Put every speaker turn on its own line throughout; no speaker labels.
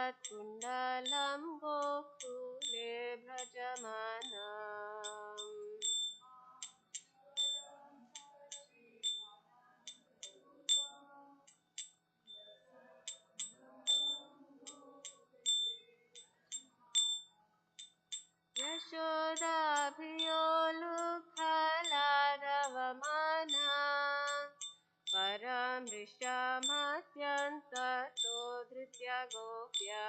तत्कुण्डलं गोकुले भ्रजमानम् यशोदाभियोलुखलादवमाना परमृष्टमत्यन्ततो धृत्य गोप्या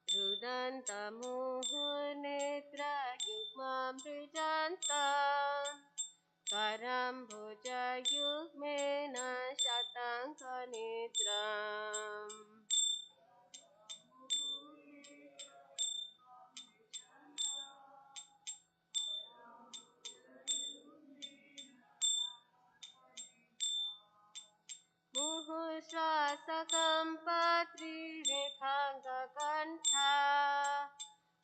रुदन्तमुहुर्नेत्रयुग्मं सृजन्तम् करं भुजयुग्मेन शताङ्कनेत्रम् मुहुश्वासकम्पत्रिरेखाङ्ककण्ठा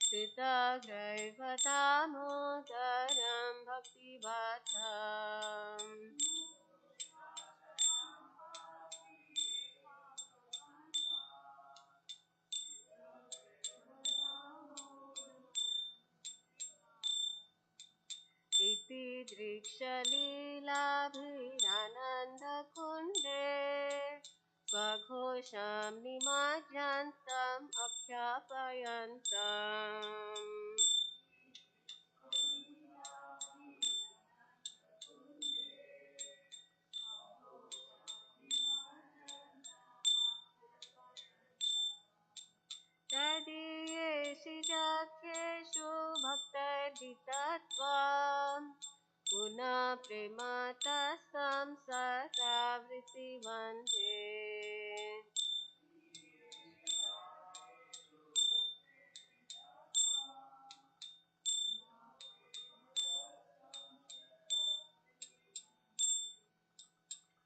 स्थितग्रैवदामोदरं भक्तिभाथम् इति दृक्षलीलाभिरानन्दकुण्डे स्वघोषं निमज्जन्तम् अख्यापयन्तम् तदीयेषु जात्येषु भक्तर्जितत्वम् पुनः प्रेमतस्तं सदा वृत्तिवन्दे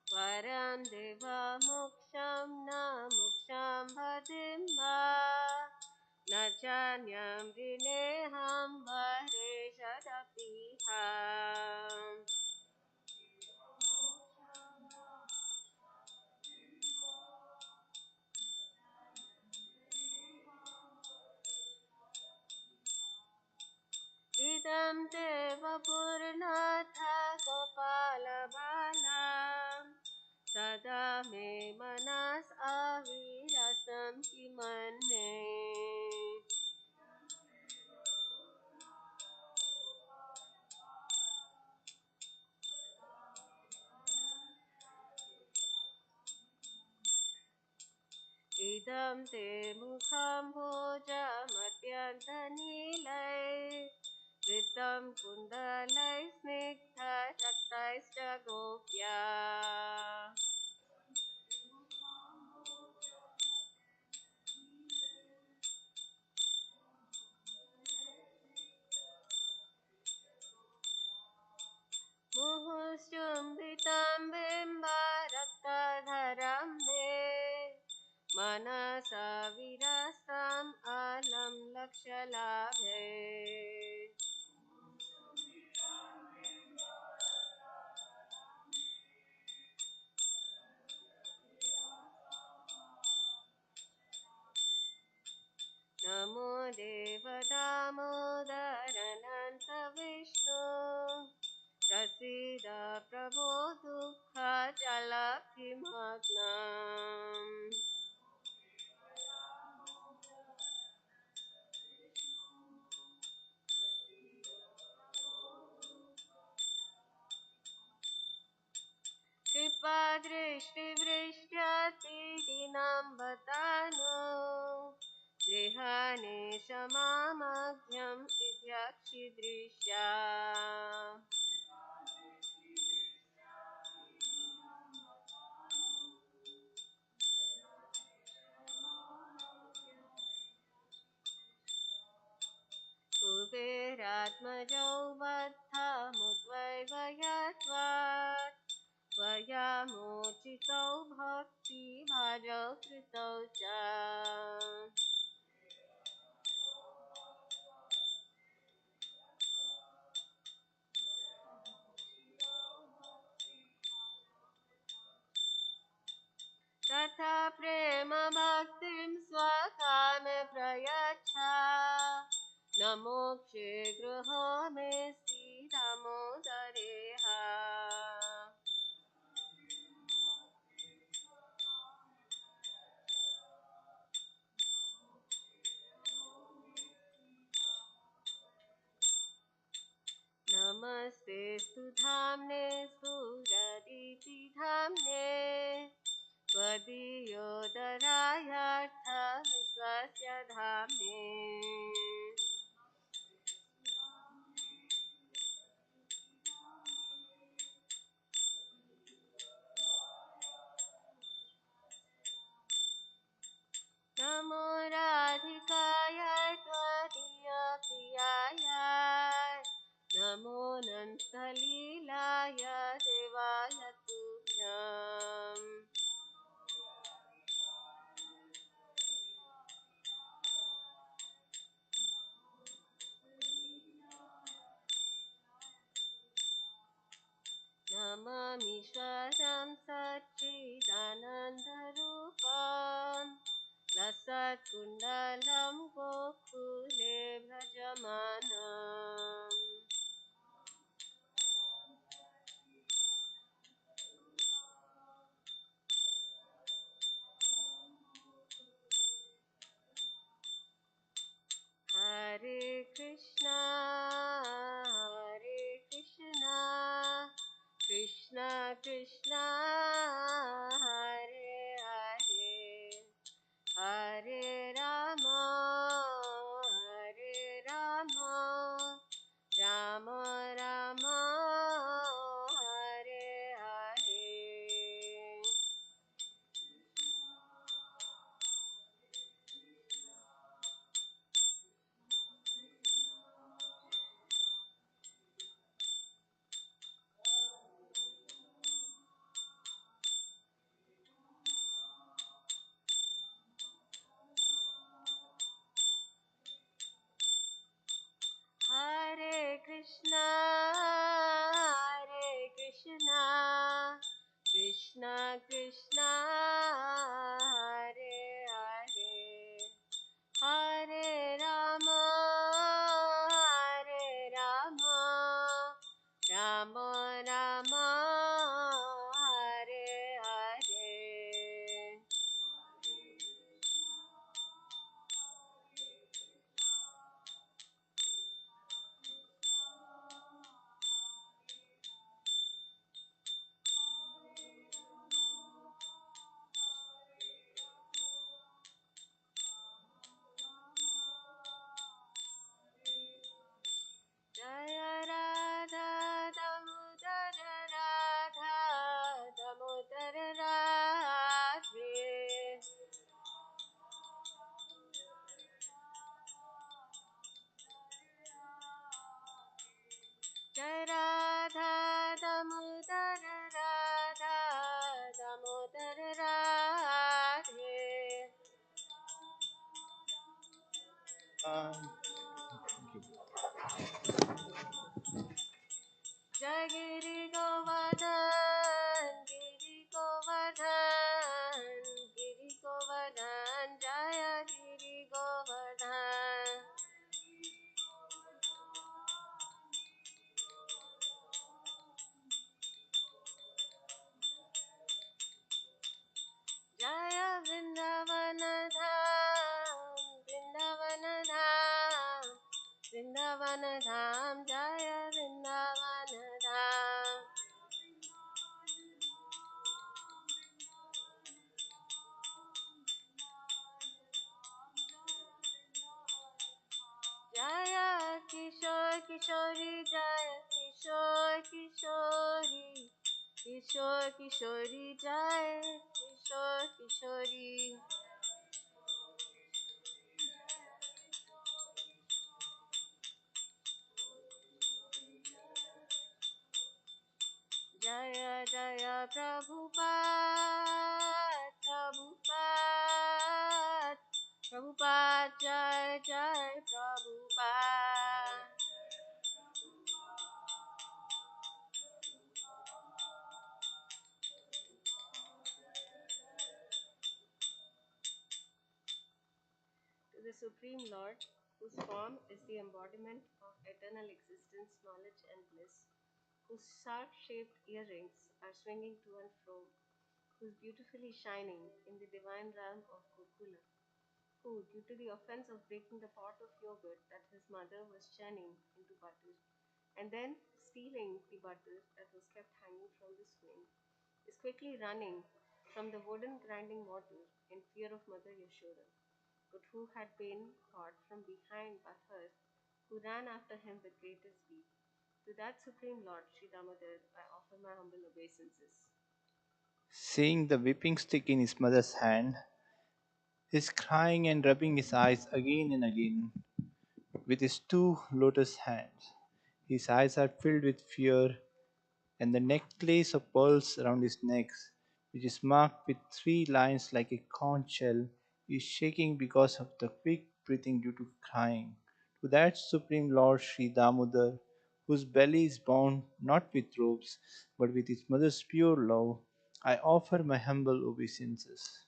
वरं देवमोक्षं न मोक्षं पदं वा न चान्यं विनेहं वरेशदपीह इदं देवपुरनाथ गोपालबाला सदा मे मनस अविरसं किमन्ये इदं ते मुखं भोजमत्यन्तनीलैः कृतं कुण्डलैः स्निग्धरक्तैश्च गोप्या मुहुश्चुम्बितं बिम्बरक्तधरं मे मनसा विरसम् अलं लक्ष्यलाभे नमो देवदामोदरनन्त विष्णु प्रसीद प्रभो दुःखजलधिमग्नम् कृपादृष्टिवृष्ट्यतिदिनं गृहाणि समामग्नं विध्यक्षिदृश्या कुबेरात्मजौ बद्धमुद्वैवयत्वात् त्वया मोचितौ भक्तिभाजौ कृतौ च हरिं स्वकामे प्रयच्छ न मोक्षे गृहो मेऽस्ति दामोदरेह नमस्तेऽस्तु धाम्ने स्फुरदिति धाम्ने त्वदीयोदरायार्थ विश्वस्य धाम्ने नमो राधिकाय त्वदीयप्रियाय नमो नन्तलीलाय देवाय तुभ्यम् नमामीश्वरं सच्चिदानन्दरूपम् लसत्कुण्डलं गोकुले व्रजमानम् हरे कृष्णा कृष्ण कृष्ण हरे हरे हरे राम राम राम हरे हरे हरे कृष्णा कृष्ण कृष्ण हरे हरे हरे राम राम राम हरे हरे जय राधा दामोदर राधे जय राधा दामोदर राधे जय गिरि गोवर्धन जय गिरि गोवर्धन जय वृंदावन धाम जय वृंदावन धाम जय किशोर किशोरी जय किशोर किशोरी जय किशोर किशोरी जय जय प्रभुपाद जय जय Prabhupada the Supreme Lord, whose form is the embodiment of eternal existence, knowledge, and bliss, whose sharp shaped earrings are swinging to and fro, who's beautifully shining in the divine realm of Gokula, who, due to the offense of breaking the pot of yogurt that his mother was churning into butter, and then stealing the butter that was kept hanging from the swing, is quickly running from the wooden grinding mortar in fear of Mother Yashoda, but who had been caught from behind by her, who ran after him with greatest speed. To that Supreme Lord, Sri Damodar, I offer my humble obeisances.
Seeing the whipping stick in his mother's hand, he's crying and rubbing his eyes again and again with his two lotus hands. His eyes are filled with fear, and the necklace of pearls around his neck, which is marked with three lines like a conch shell, is shaking because of the quick breathing due to crying. To that Supreme Lord Sri Damodar, whose belly is bound not with ropes but with his mother's pure love, I offer my humble obeisances.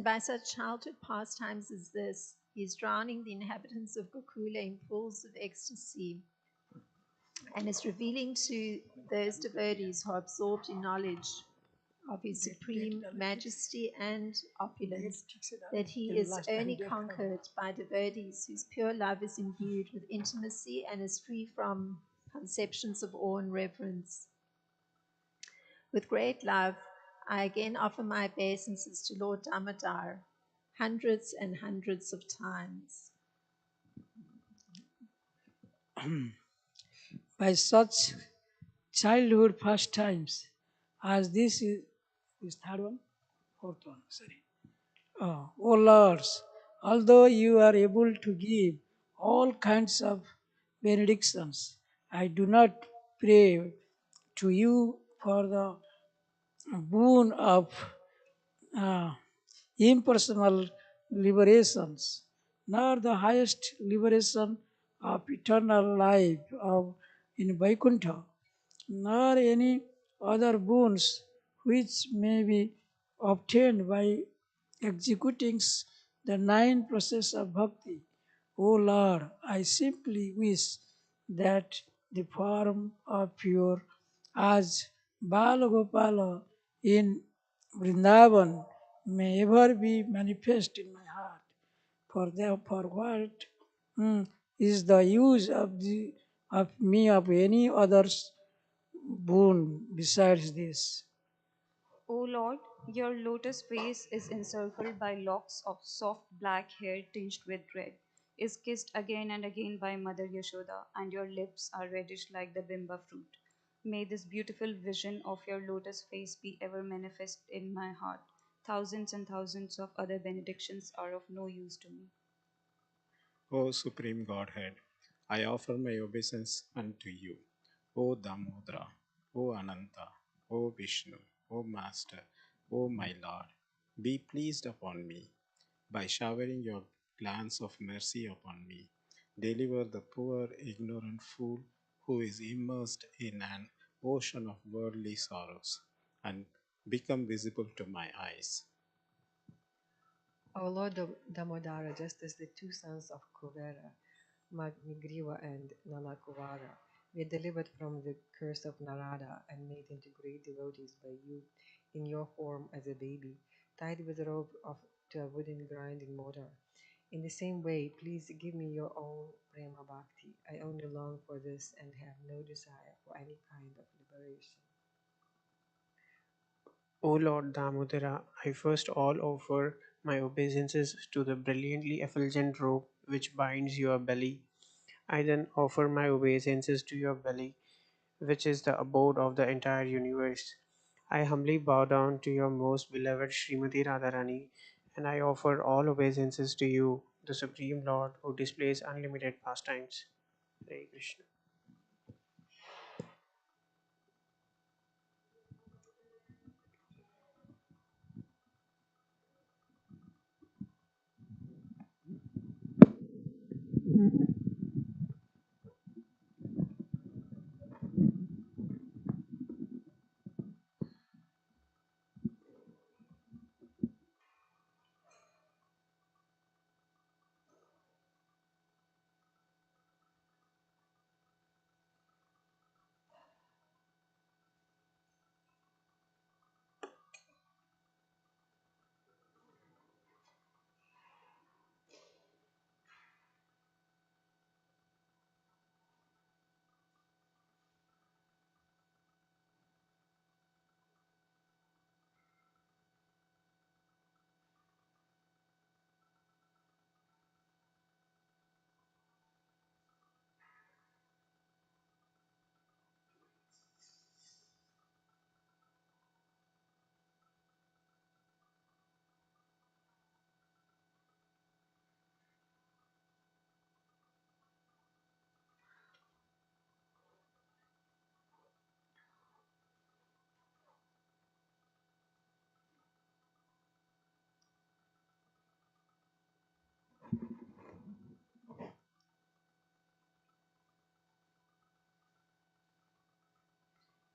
By such childhood pastimes as this, he is drowning the inhabitants of Gokula in pools of ecstasy and is revealing to those devotees who are absorbed in knowledge of his supreme majesty and opulence that he is only conquered by devotees whose pure love is imbued with intimacy and is free from conceptions of awe and reverence. With great love, I again offer my obeisances to Lord Damodar, hundreds and hundreds of times.
By such childhood pastimes as this is third one, fourth one, sorry. O Lords, although you are able to give all kinds of benedictions, I do not pray to you for the boon of uh, impersonal liberations, nor the highest liberation of eternal life of in Vaikuntha, nor any other boons which may be obtained by executing the nine processes of bhakti. O Lord, I simply wish that the form of pure as Balagopala in Vrindavan may ever be manifest in my heart. For what is the use of me of any other's boon besides this?
O Lord, your lotus face is encircled by locks of soft black hair tinged with red, is kissed again and again by Mother Yashoda, and your lips are reddish like the bimba fruit. May this beautiful vision of your lotus face be ever manifest in my heart. Thousands and thousands of other benedictions are of no use to me.
O Supreme Godhead, I offer my obeisance unto you. O Damodara, O Ananta, O Vishnu, O Master, O my Lord, be pleased upon me by showering your glance of mercy upon me. Deliver the poor, ignorant fool who is immersed in an ocean of worldly sorrows and become visible to my eyes.
O Lord Damodara, just as the two sons of Kuvera, Magnigriva and Nalakuvara, were delivered from the curse of Narada and made into great devotees by you in your form as a baby, tied with a rope to a wooden grinding mortar. In the same way, please give me your own Prema Bhakti. I only long for this and have no desire for any kind of liberation.
O Lord Damodara, I first all offer my obeisances to the brilliantly effulgent robe which binds your belly. I then offer my obeisances to your belly, which is the abode of the entire universe. I humbly bow down to your most beloved Srimati Radharani, and I offer all obeisances to you, the Supreme Lord, who displays unlimited pastimes. Hare Krishna.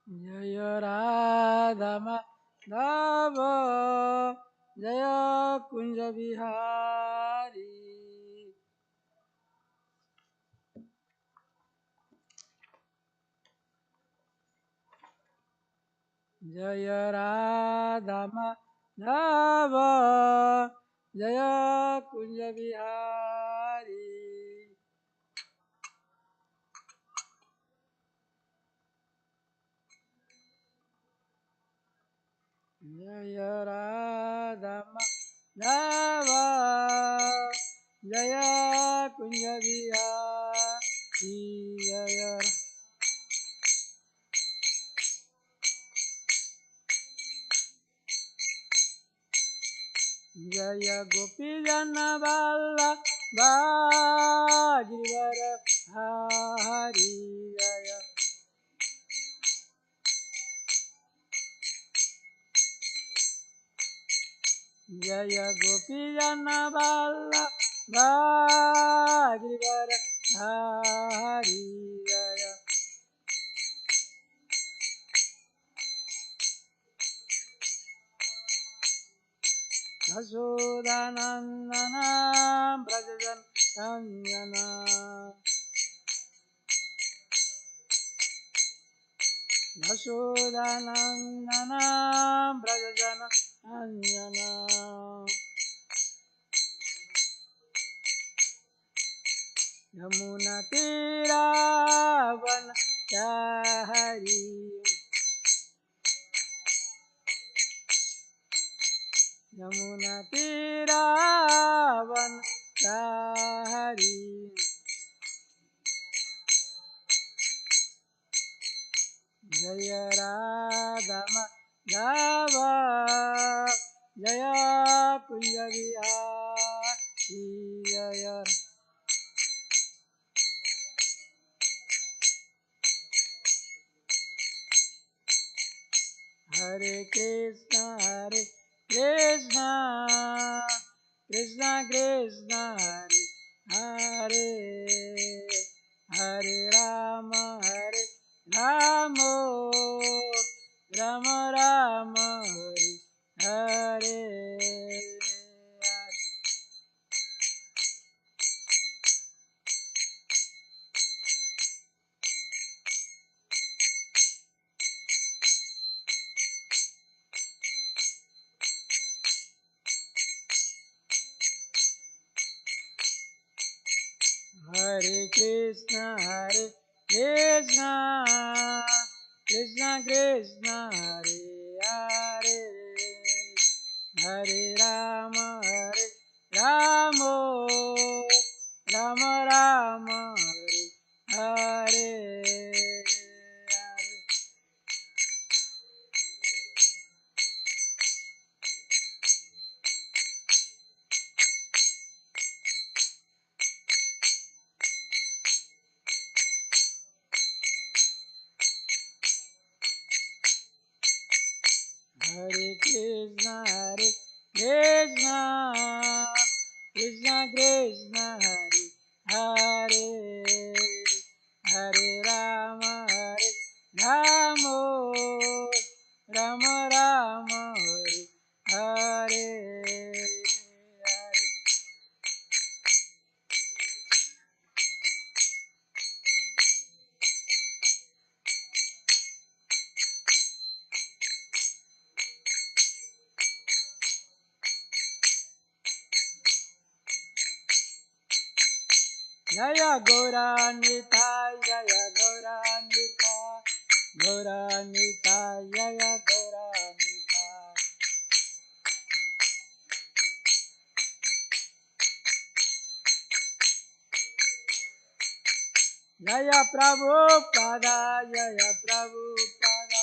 Jaya Radha Madhava Jaya Kunja Bihari. Jaya Radha Madhava Jaya Kunja Bihari. Jaya Radha Madhava Jaya Kunja Bihari. Jaya Jaya Gopi Jana Balla Bhagivara Hari Jaya Jaya Gopi Jana Balla Bhagivara Hari Jaya Yashodanandana Brajajan Anjana Yashodanandana Brajajan Anjana Yamuna Tiravan Chahari Yamuna Tiravan Chahari Jaya Radha Madhava Jaya Kunja Bihari Jaya Hare Krishna Krishna Krishna Krishna Hare Hare Rama Rama Rama Rama Hare Hare Hare Krishna Krishna Krishna Hare Hare Hare Rama Rama Rama Rama Hare Hare Hare Krishna Krishna Krishna Hare Hare Hare Rama Rama Rama Rama Hare Hare Jaya Gauranita Jaya Gauranita Gauranita Jaya Gauranita Jaya Prabhupada Jaya Prabhupada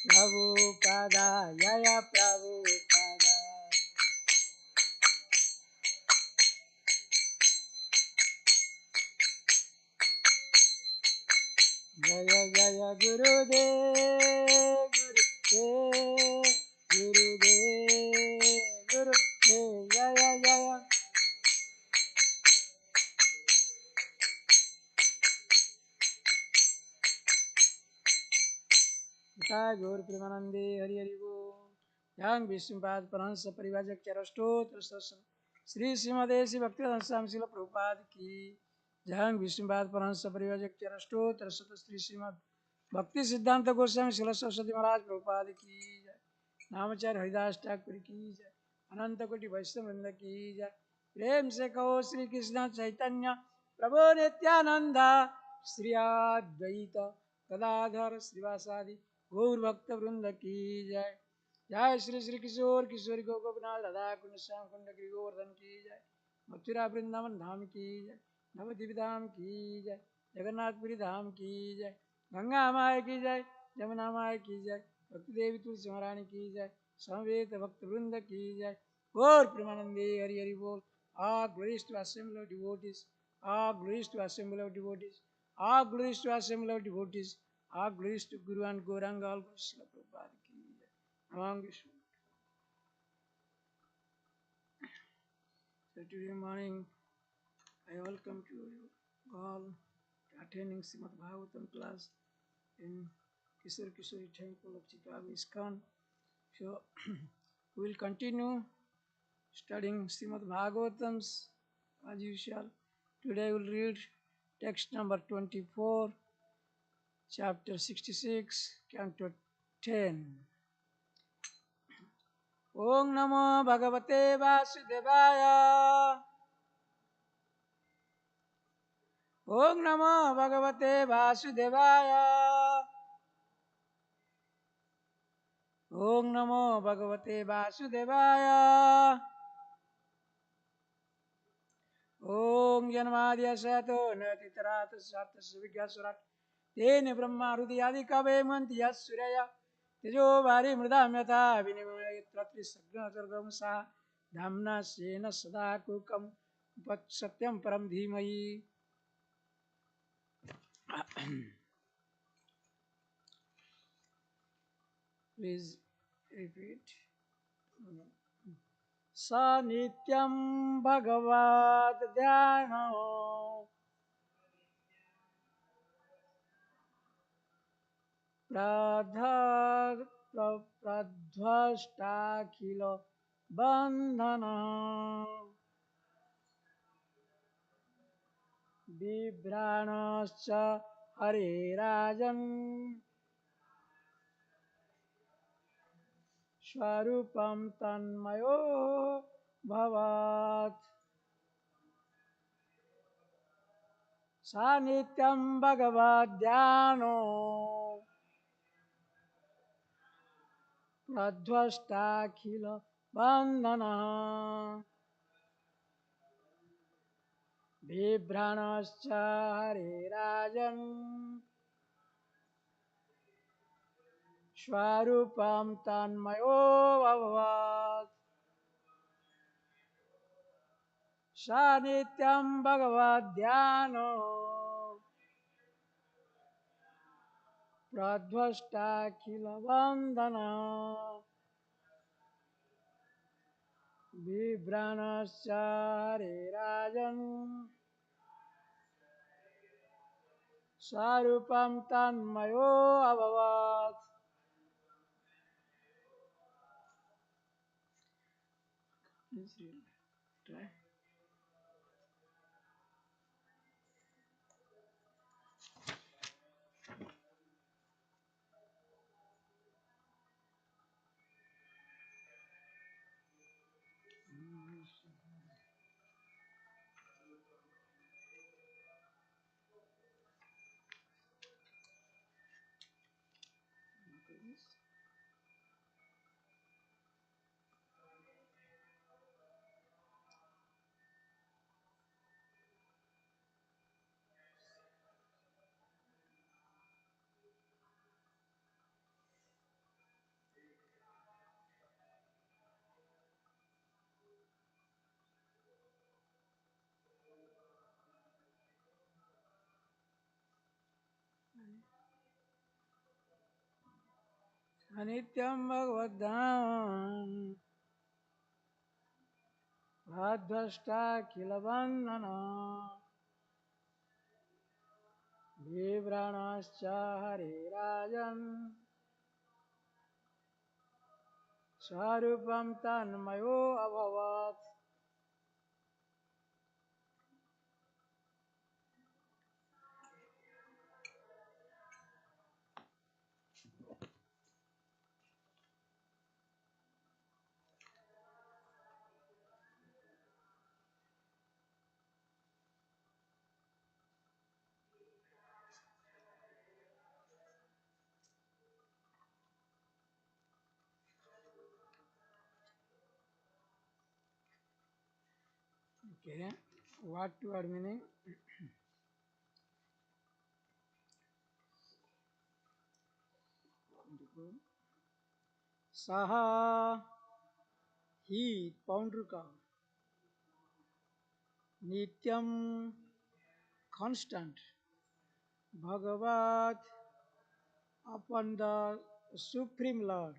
Prabhupada Jaya Prabhupada Jaya Jaya Gurudev Gurudev Gurudev Gurudev Jaya Jaya Jai Gaur Premanande Hari Hari Bol. Yang Vishnupada Paransa Parivajak Charastottra Sasana Sri Simadesi Bhaktivedanta Swami Srila Prabhupada ki. Yang Vishnupada Paransa Parivajak Charastottra Sasana Sri Simad Bhakti Siddhanta Goswami Srila Saraswati Maharaj Prabhupada ki. नामचार्य Haridas Thakur की जय, अनंत कोटि वैष्णव वृंद की जय। प्रेम से कहो श्री कृष्ण चैतन्य प्रभु नित्यानंद श्री अद्वैत गदाधर श्रीवासादि गौर भक्त वृंद की जय। जय श्री श्री किशोर किशोरी गोपनाथ राधा कुंड श्याम कुंड गिरि गोवर्धन की जय। मथुरा वृंदावन धाम की जय, नवद्वीप धाम की जय, जगन्नाथपुरी धाम की जय, गंगा माई की जय, यमुना माई की जय, भक्ति देवी तुलसी महारानी की जय, समवेत भक्त वृंद की जय। गौर प्रेमानंदे हरि हरि बोल। All glories to assemble of devotees. All glories to assemble of devotees. All glories to assemble of devotees. All glories to Guru and Gauranga. All glories to Prabhupada ki jai. Among Vishnu. So today morning, I welcome to you all attending Srimad Bhagavatam class in Kishore Kishori Temple of Chicago ISKCON. So we will continue studying Srimad Bhagavatams as usual. Today we will read text number 24, chapter 66, canto 10. Om Namo Bhagavate Vasudevaya. Om Namo Bhagavate Vasudevaya. Om Namo Bhagavate Vasudevaya. Om Janmadya Sato Natitarat Sarta Vigyasurat Tene Brahma Rudhyadi Kave Mantiya Suraya Tejo Vari Mridam Yata Vinimaya Tratri Sagna Sargamsa Dhamna Sena Sada Kukam Pat Satyam Param Dhimayi. Please repeat. Sa Nityam Bhagavad Dhyano Pradhvastakhilo bandhana Vibranascha Hare Rajan Swarupam Tanmayo Bhavat. Sanityam Bhagavad Dhyano Pradhvastakhilo bandhana Vibranascha Hare Rajan Swarupam Tanmayo Bhavat. Sanityam Bhagavad Dhyano Pradhvastakhila Vandana Vibranascha Hare Rajan Swarupam Tanmayo Abhavat. Try. Anityam Bhagavaddham Pradhvastakhila Vandana Vibranascha Hare Rajan Swarupam tanmayo abhavat. Okay, what word meaning? Saha, he, Paundruka, Nityam, constant, Bhagavat, upon the Supreme Lord,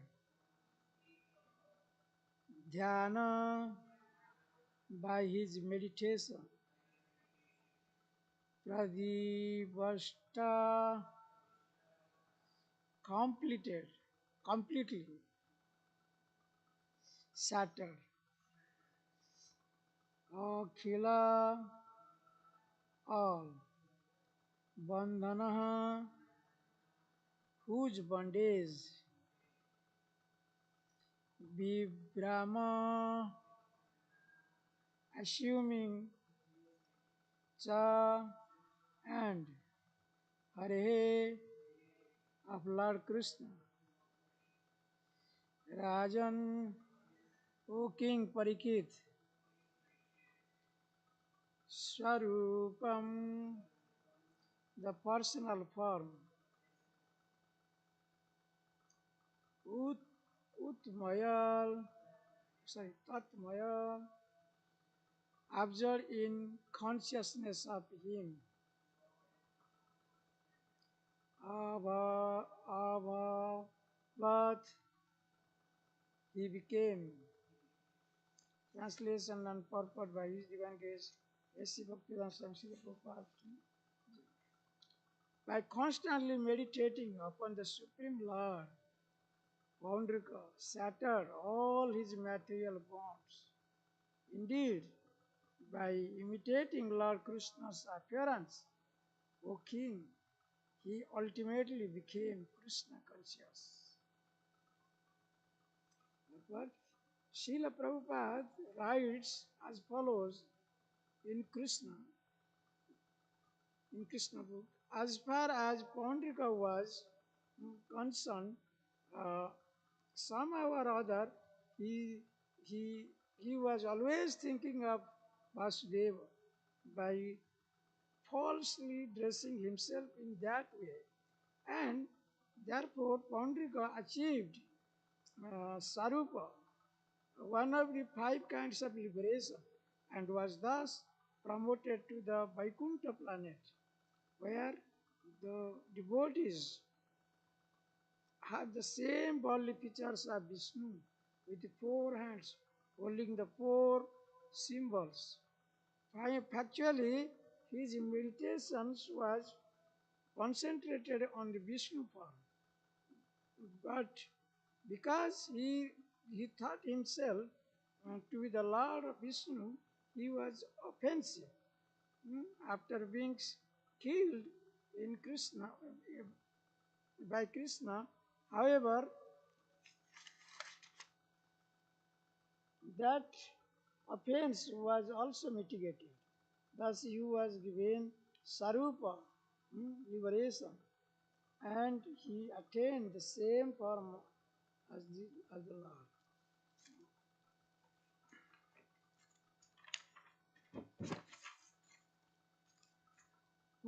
Dhyana, by his meditation, Pradivashta, completed, completely, shattered, Akhila, all, Bandhanaha, whose bondage, Vibrama, assuming, Cha, and Hare of Lord Krishna, Rajan, O King Parikit, Swarupam, the personal form, Ut, Utmayal, Tatmayal, absorbed in consciousness of Him, but He became. Translation and purport by His Divine Grace, S.C. Bhaktivedanta Swami Srila Prabhupada. By constantly meditating upon the Supreme Lord, Paundrika shattered all his material bonds. Indeed, by imitating Lord Krishna's appearance, O King, he ultimately became Krishna conscious. But Srila Prabhupada writes as follows in Krishna book. As far as Paundrika was concerned, uh, somehow or other, he, he, he was always thinking of Vasudeva by falsely dressing himself in that way. And therefore, Paundrika achieved Sarupa, one of the five kinds of liberation, and was thus promoted to the Vaikuntha planet, where the devotees have the same bodily features of Vishnu with the four hands holding the four symbols. Factually, his meditations was concentrated on the Vishnu form, but because he thought himself to be the Lord of Vishnu, he was offensive. After being killed in Krishna by Krishna, however, that offense was also mitigated. Thus, he was given Sarupa, liberation, and he attained the same form as the Lord.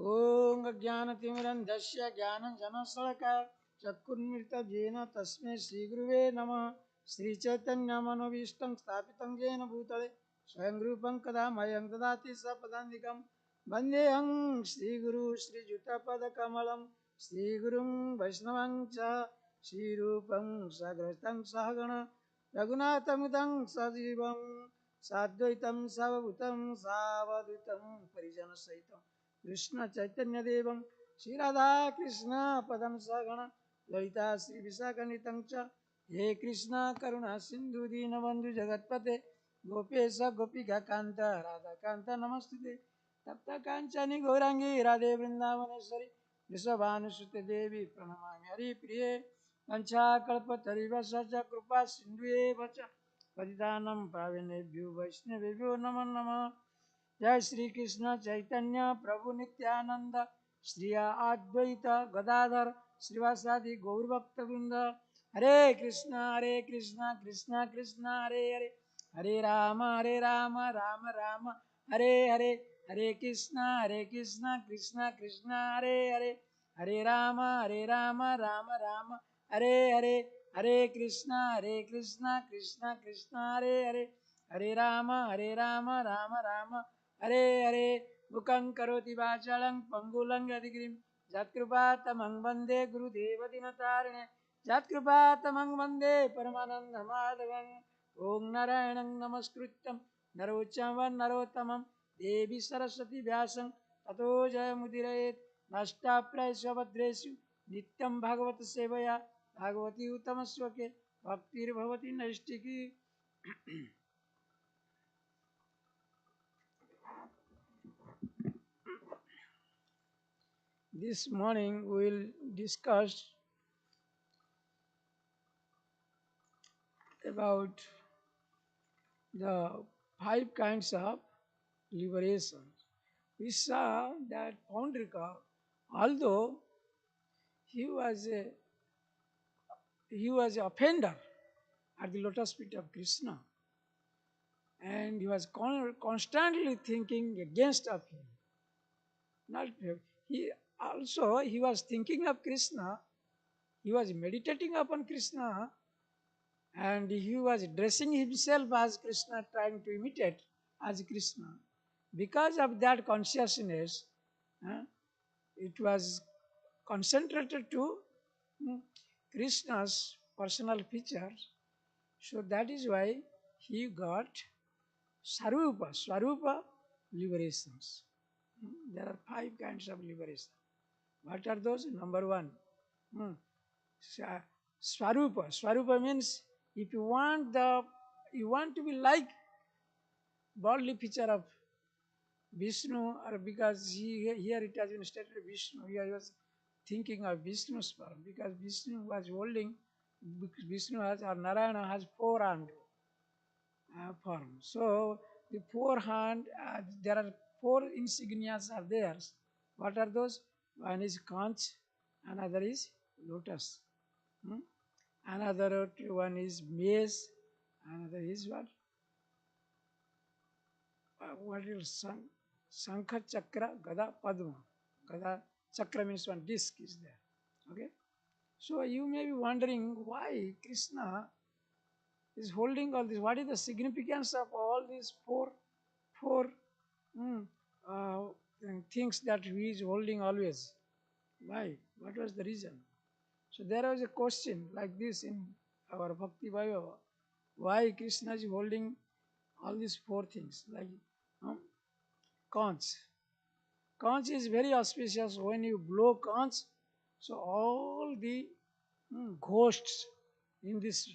ॐ ज्ञानतिमिरन्धस्य ज्ञानञ्जनशलाकया चक्षुर्मिलितं तस्मै श्रीगुरुवे नमः श्रीचैतन्यमनोभीष्टं स्थापितं येन भूतले स्वयं रूपं कदा मह्यं ददाति सपदान्तिकं वन्देऽहं श्रीगुरु श्रीयुतपदकमलं श्रीगुरुं वैष्णवं च श्रीरूपं सगृतं सहगण रघुनाथमुदं सजीवं साद्वैतं सवभूतं सावधूतं परिजनसहितं कृष्ण चैतन्य देवं श्री राधा कृष्ण पदं सगण ललिता श्री विशाखनितं च हे कृष्ण करुणा सिंधु दीनबंधु जगतपते गोपेश गोपिका कांत राधा कांत नमस्ते तप्त कांचनी गौरांगी राधे वृंदावनेश्वरी वृषभानुसुते देवी प्रणमामि हरिप्रिये वंशाकल्पतरुश्च कृपा सिन्धुएव च पतितानं पावनेभ्यो वैष्णवेभ्यो नमो नमः। जय श्री कृष्ण चैतन्य प्रभु नित्यानंद श्री अद्वैत गदाधर श्रीवासादि गौरभक्तवृंद। हरे कृष्ण कृष्ण कृष्ण हरे हरे हरे राम राम राम हरे हरे हरे कृष्ण कृष्ण कृष्ण हरे हरे हरे राम राम राम हरे हरे हरे कृष्ण कृष्ण कृष्ण हरे हरे हरे राम राम राम हरे हरे मुखं करोति वाचालं पंगुलं यदिगिरिं यत्कृपातमं वन्दे गुरुदेवदिनतारिणे यत्कृपातमं वन्दे परमानन्दमाधवं ॐ नारायणं नमस्कृत्यं नरोच्चवन् देवी सरस्वती व्यासं ततो जयमुदीरयेत् नष्टाप्रायस्वभद्रेषु नित्यं भागवत सेवया भागवती उत्तमश्लोके भक्तिर्भवति नैष्टिकी। This morning we will discuss about the 5 kinds of liberation. We saw that Paundrika, although he was a he was an offender at the lotus feet of Krishna, and he was constantly thinking against of him. Not he was thinking of Krishna. He was meditating upon Krishna, and he was dressing himself as Krishna, trying to imitate as Krishna. Because of that consciousness, uh, it was concentrated to mm, Krishna's personal features. So that is why he got Swarupa liberations. There are 5 kinds of liberation. What are those? Number one, mm, Swarupa. Swarupa means if you want to be like bodily feature of Vishnu, or because here it has been stated Vishnu, here he was thinking of Vishnu's form, because Vishnu was holding, Vishnu has, or Narayana has 4 hand form. So the 4 hand, there are 4 insignias are there. What are those? One is conch, another is lotus, hmm? Another one is mace, another is what? What is Sankha Chakra Gada Padma. Gada Chakra means one disc is there. Okay. So you may be wondering why Krishna is holding all this. What is the significance of all these four mm, uh, things that he is holding always? Why? What was the reason? So there was a question like this in our Bhakti Vaibhava. Why Krishna is holding all these 4 things like um, conch. Conch is very auspicious when you blow conch. So all the ghosts in this,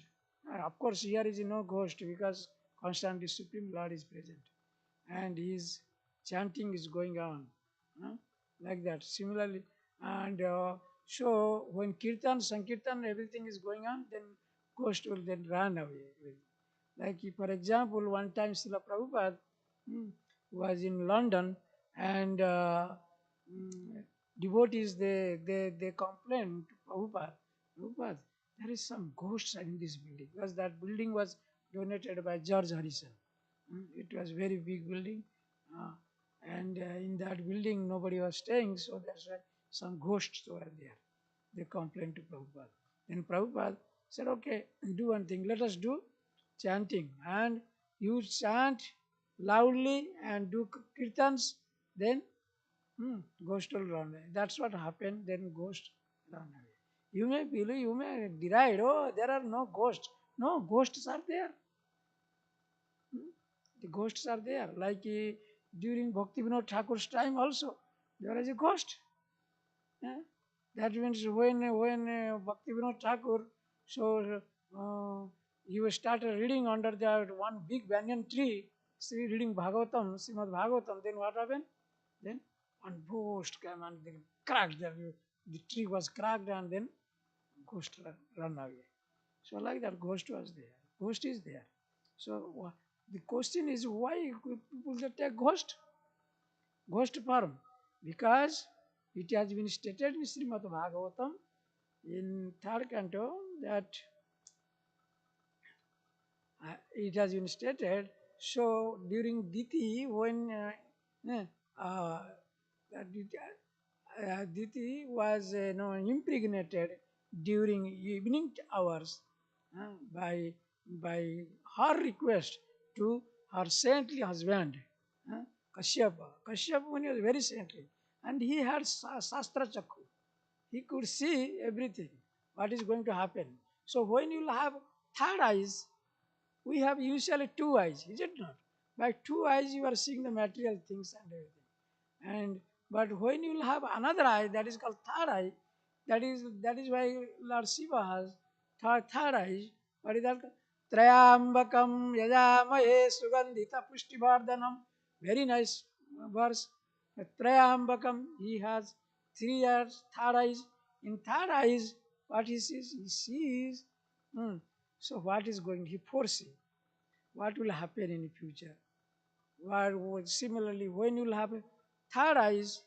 of course, here is no ghost because constantly Supreme Lord is present and his chanting is going on, uh, like that. Similarly, and so when kirtan, sankirtan, everything is going on, then ghost will then run away. Like, for example, one time Srila Prabhupada was in London, and devotees they complained to Prabhupada, Prabhupada, there is some ghosts in this building, because that building was donated by George Harrison. It was very big building, uh, and in that building nobody was staying, so that's why some ghosts were there. They complained to Prabhupada. Then Prabhupada said, okay, do one thing, let us do chanting, and you chant loudly and do kirtans, then ghost will run away. That's what happened, then ghost run away. You may believe, you may deride, oh, there are no ghosts. No, ghosts are there. The ghosts are there. Like during Bhakti Vinod Thakur's time also, there is a ghost. Eh? That means when Bhakti Vinod Thakur, so you started reading under that one big banyan tree, see reading Bhagavatam, Srimad Bhagavatam, then what happened? Then one ghost came and then cracked the tree was cracked and then ghost run away. So like that ghost was there. Ghost is there. So the question is why people that take ghost form? Because it has been stated in Srimad Bhagavatam in third canto that it has been stated. So during Diti, when uh, Diti was impregnated during evening hours by her request to her saintly husband uh, Kashyapa. Kashyapa was very saintly, and he had Sastra Chakku. He could see everything, what is going to happen. So when you have third eyes, we have usually two eyes, is it not? By two eyes, you are seeing the material things and everything. And but when you will have another eye, that is called third eye, that is why Lord Shiva has third eye. What is that? Trayambakam yajamahe sugandhita pushtivardhanam. Very nice verse. Trayambakam, he has 3 eyes, third eyes. In third eyes, what he sees? He sees. So what is going? He foresee what will happen in the future. Similarly, when you will have third eyes,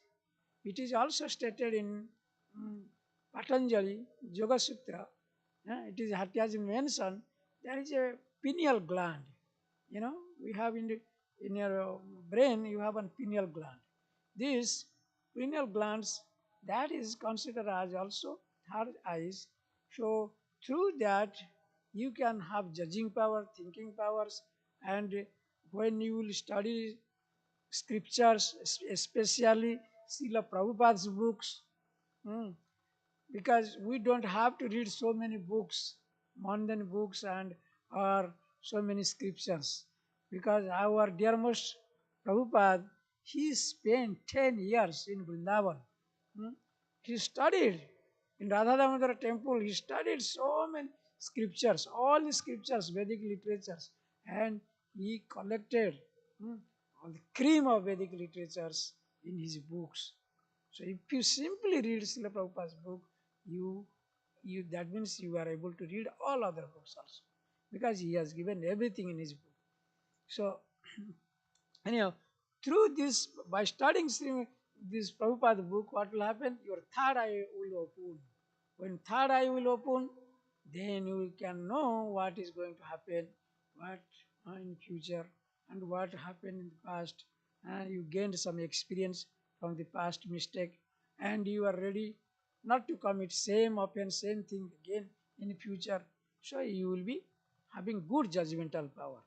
it is also stated in Patanjali Yoga Sutra. It has been mentioned there is a pineal gland. We have in your brain you have a pineal gland. These pineal glands that is considered as also third eyes. So through that you can have judging power, thinking powers, and when you will study scriptures, especially Srila Prabhupada's books, mm, because we don't have to read so many books, mundane books, and or so many scriptures, because our dearest Prabhupada, he spent 10 years in Vrindavan. Hmm? He studied in Radha Damodara temple, he studied so many scriptures, all the scriptures, Vedic literatures, and he collected all the cream of Vedic literatures in his books. So if you simply read Srila Prabhupada's book, you that means you are able to read all other books also, because he has given everything in his book. So anyhow, through this, by studying this Prabhupada book, what will happen? Your third eye will open. When third eye will open, then you can know what is going to happen, what in future, and what happened in the past. And you gained some experience from the past mistake, and you are ready not to commit same thing again in future. So you will be having good judgmental power.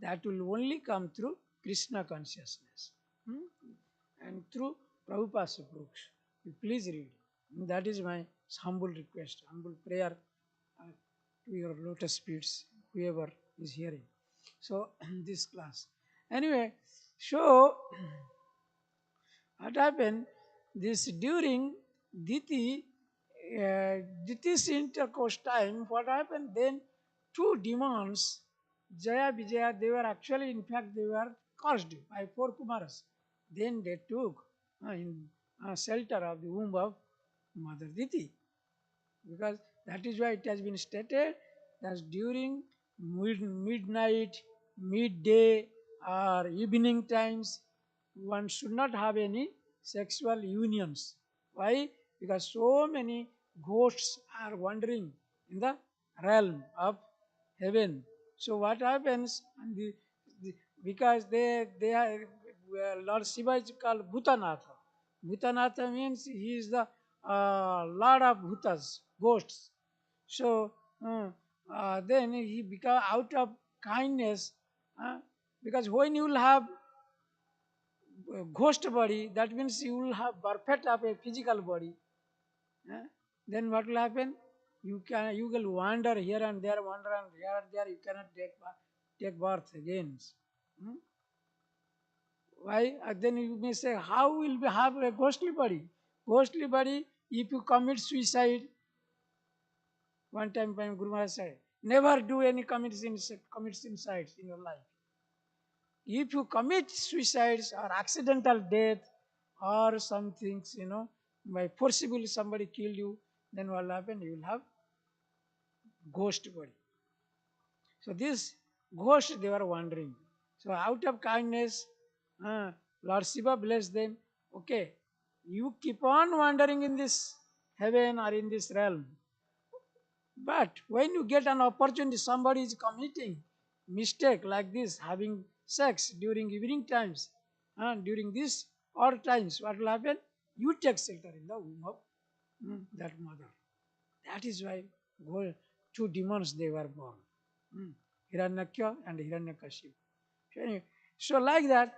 That will only come through Krishna consciousness and through Prabhupada's books. You please read. That is my humble request, humble prayer to your lotus feet, whoever is hearing. So, this class. Anyway, so what happened? This during Diti, Diti's intercourse time, what happened then? Two demons, Jaya Vijaya, they were actually, in fact, they were cursed by 4 Kumaras. Then they took in shelter of the womb of Mother Diti, because that is why it has been stated that during midnight, midday, or evening times, one should not have any sexual unions. Why? Because so many ghosts are wandering in the realm of heaven. So what happens? And because they are Lord Shiva is called Bhutanatha. Bhutanatha means he is the Lord of Bhutas, ghosts. So then he become out of kindness, because when you will have ghost body, that means you will have perfect of a physical body. Then what will happen? You will wander here and there, wander and here and there. You cannot take birth again. Why? Then you may say, how will we have a ghostly body? Ghostly body, if you commit suicide, one time Guru Maharaj said, Never do any commit suicides in your life. If you commit suicides or accidental death or some things, by forcibly somebody kill you, then what will happen? You will have ghost body. So this ghost, they were wandering. So out of kindness, Lord Shiva blessed them. Okay, you keep on wandering in this heaven or in this realm. But when you get an opportunity, somebody is committing mistake like this, having sex during evening times, and during this odd times, what will happen? You take shelter in the womb of that mother. That is why two demons they were born, Hiranyakya and Hiranyakashipu. So, anyway, so like that.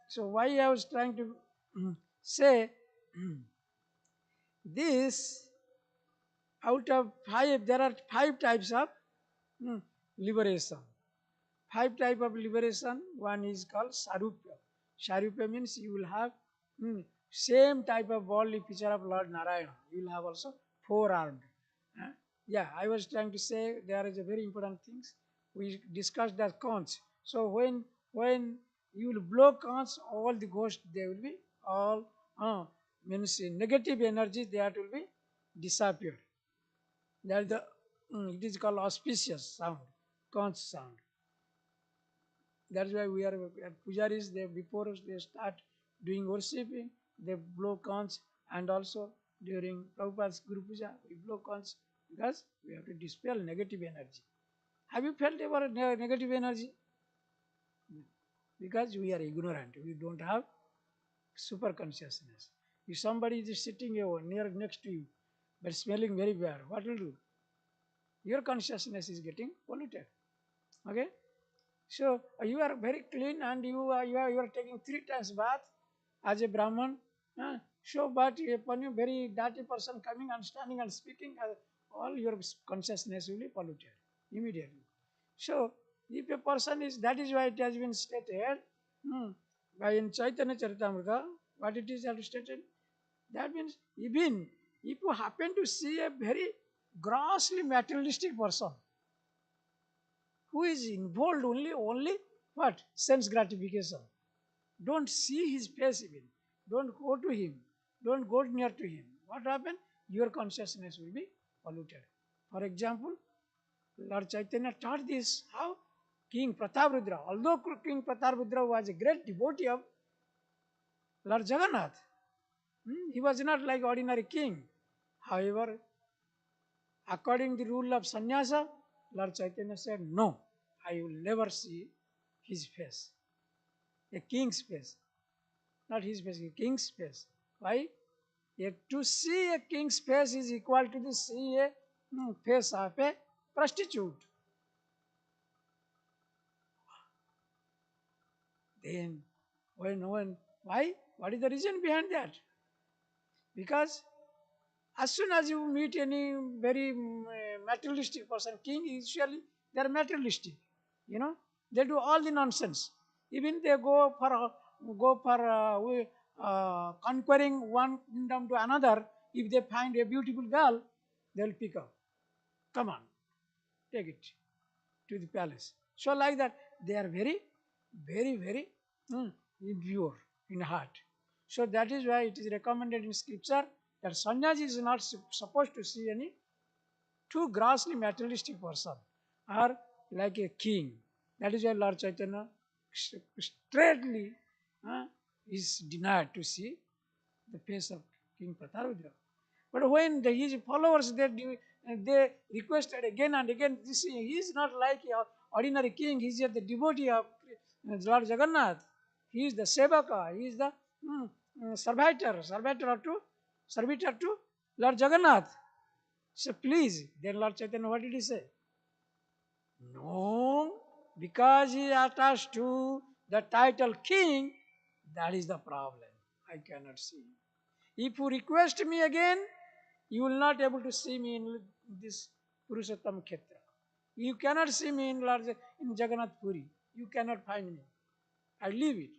So why I was trying to say this, out of five, there are five types of liberation. Five type of liberation. One is called Sarupya. Sarupya means you will have same type of bodily feature of Lord Narayana. You will have also four-armed. Yeah, I was trying to say there is a very important things. We discussed that conch. So when you will blow conch, all the ghosts they will be all means negative energy that will be disappeared. That is the it is called auspicious sound, conch sound. That's why we are at pujaris. They before they start doing worshipping, they blow conch, and also during Prabhupada's Guru Puja, we blow conch because we have to dispel negative energy. Have you felt ever negative energy? Because we are ignorant. We don't have super consciousness. If somebody is sitting near next to you, but smelling very bad, what will do? Your consciousness is getting polluted. Okay. So you are very clean and you are taking 3 times bath as a Brahman. So but upon you very dirty person coming and standing and speaking, all your consciousness will be polluted immediately. So if a person is, that is why it has been stated by in Chaitanya Charitamrita, what it is stated. That means even if you happen to see a very grossly materialistic person, who is involved only what? Sense gratification. Don't see his face even. Don't go to him. Don't go near to him. What happened? Your consciousness will be polluted. For example, Lord Chaitanya taught this how King Prataprudra, although King Prataprudra was a great devotee of Lord Jagannath, he was not like ordinary king. However, according to the rule of sannyasa, Lord Chaitanya said, no, I will never see his face. A king's face. Not his face, a king's face. Why? To see a king's face is equal to the see a face of a prostitute. Then, why? What is the reason behind that? Because as soon as you meet any very materialistic person, king, usually they are materialistic. They do all the nonsense. Even they go for conquering one kingdom to another. If they find a beautiful girl, they'll pick up. Come on, take it to the palace. So like that, they are very, very, very impure in heart. So that is why it is recommended in scripture that sannyasi is not supposed to see any too grossly materialistic person or like a king. That is why Lord Chaitanya straightly is denied to see the face of King Prataprudra. But when his followers they requested again and again, he is not like an ordinary king. He is the devotee of Lord Jagannath. He is the sevaka. He is the servitor to Lord Jagannath. So please, then Lord Chaitanya, what did he say? No, because he attached to the title king, that is the problem. I cannot see. If you request me again, you will not able to see me in this Purushottam Khetra. You cannot see me in Jagannath Puri. You cannot find me. I leave it.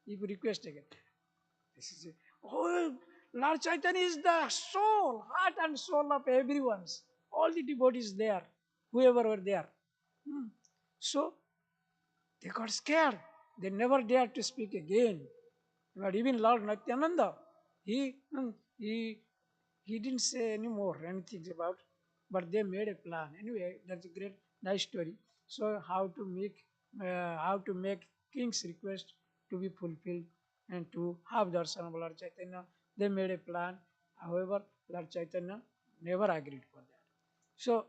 If you request again. This is it. Oh, Lord Chaitanya is the soul, heart and soul of everyone's. All the devotees there whoever were there. So they got scared. They never dared to speak again. But even Lord Nityananda, he, he, he didn't say any more anything about, but they made a plan. Anyway, that's a great, nice story. So how to make king's request to be fulfilled and to have darshan of Lord Chaitanya. They made a plan. However, Lord Chaitanya never agreed for that. So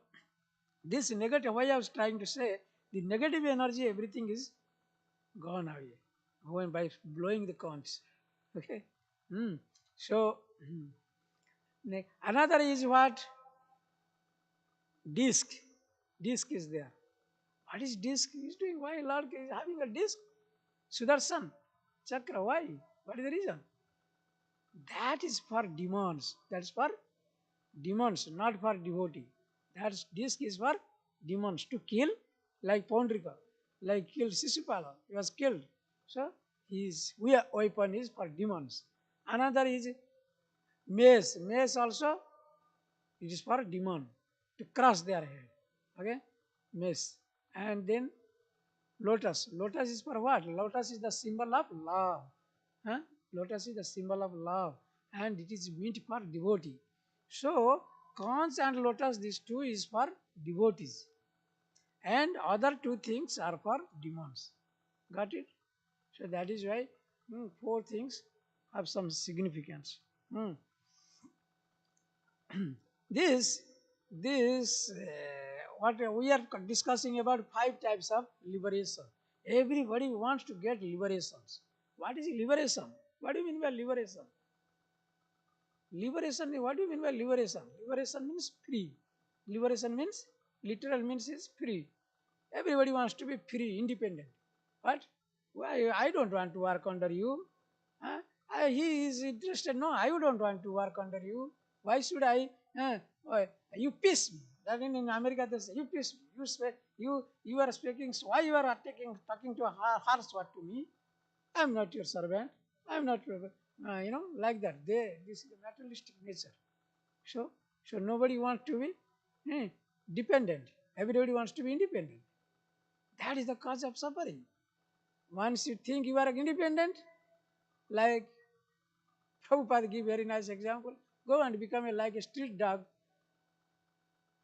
this negative, why I was trying to say, the negative energy, everything is gone away when by blowing the conch. Okay. So another is what? Disc. Disc is there. What is disc? Is doing why Lord is having a disc? Sudarshan, Chakra. Why? What is the reason? That is for demons. That's for demons, not for devotee. That disc is for demons to kill, like Pondrika, like killed Sisupala. He was killed. So his weapon is for demons. Another is mace. Mace also it is for demon to crush their head. Okay, mace. And then lotus. Lotus is for what? Lotus is the symbol of love. Huh? Lotus is the symbol of love, and it is meant for devotee. So conch and lotus, these two is for devotees, and other two things are for demons. Got it? So that is why four things have some significance. Hmm. This what we are discussing about five types of liberation. Everybody wants to get liberations. What is liberation? What do you mean by liberation? Liberation, what do you mean by liberation? Liberation means free. Liberation means, literal means is free. Everybody wants to be free, independent. What? Why? I don't want to work under you. Huh? He is interested. No, I don't want to work under you. Why should I? You piss me. That in America they say, you piss me. You are speaking. Why you are talking to a harsh word to me? I am not your servant. I am not your, like that. This is a materialistic nature. So nobody wants to be dependent. Everybody wants to be independent. That is the cause of suffering. Once you think you are independent, like Prabhupada give very nice example, go and become like a street dog.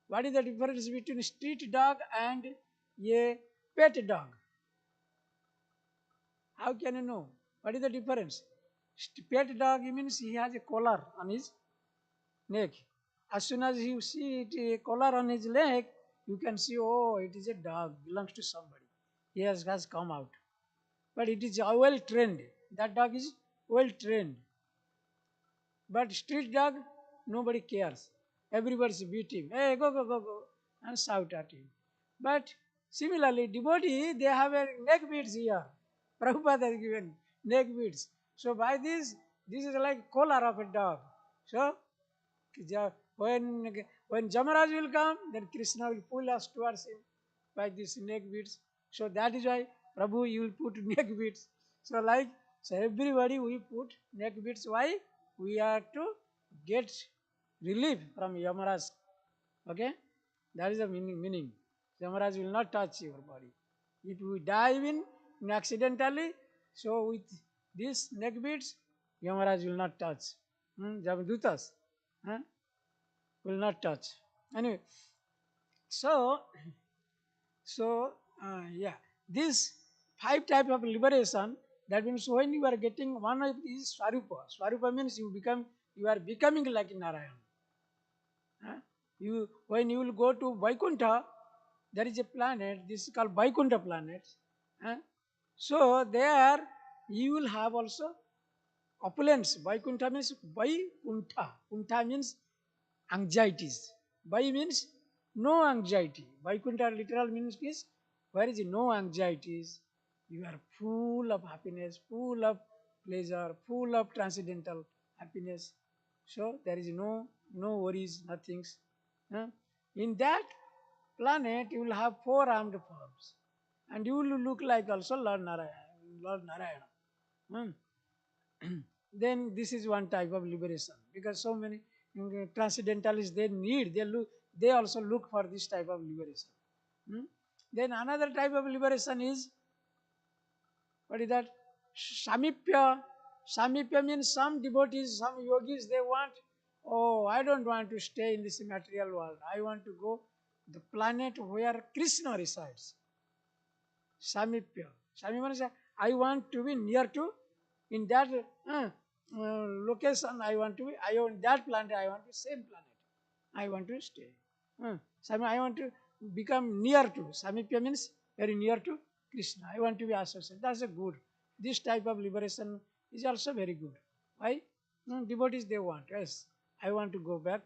What is the difference between a street dog and a pet dog? How can you know? What is the difference? Pet dog means he has a collar on his neck. As soon as you see it, a collar on his leg, you can see, oh, it is a dog, belongs to somebody. He has come out. But it is well trained. That dog is well trained. But street dog, nobody cares. Everybody's beat him. Hey, go, go, go, go, and shout at him. But similarly, devotee, they have a neck beads here. Prabhupada has given neck beads. So by this is like collar of a dog. So when Jamaraj will come, then Krishna will pull us towards him by these neck beads. So that is why Prabhu you will put neck beads. So everybody we put neck beads. Why? We are to get relief from Yamaraj. Okay? That is the meaning. Yamaraj will not touch your body. If we die in accidentally, so with these neck beads, Yamaraj will not touch. Jamadutas will not touch. Anyway, so yeah, this five type of liberation. That means when you are getting one of these swarupa. Swarupa means you are becoming like Narayan. When you will go to Vaikuntha, there is a planet. This is called Vaikuntha planet. So there you will have also opulence. Vaikuntha means Vaikuntha. Kuntha means anxieties. Vai means no anxiety. Vaikuntha literal means is where is no anxieties. You are full of happiness, full of pleasure, full of transcendental happiness. So there is no worries, nothings. In that planet, you will have four armed forms, and you will look like also Lord Narayana. Lord Narayana. Then this is one type of liberation because so many transcendentalists they they also look for this type of liberation. Then another type of liberation is, what is that? Samipya. Samipya means some devotees, some yogis, they want, oh, I don't want to stay in this material world. I want to go the planet where Krishna resides. Samipya. Samipya means I want to be near to, in that location, I want to be, I want that planet, I want to same planet. I want to stay. I want to become near to. Samipya means very near to Krishna. I want to be associated. That's a good. This type of liberation is also very good. Why? Devotees they want. Yes, I want to go back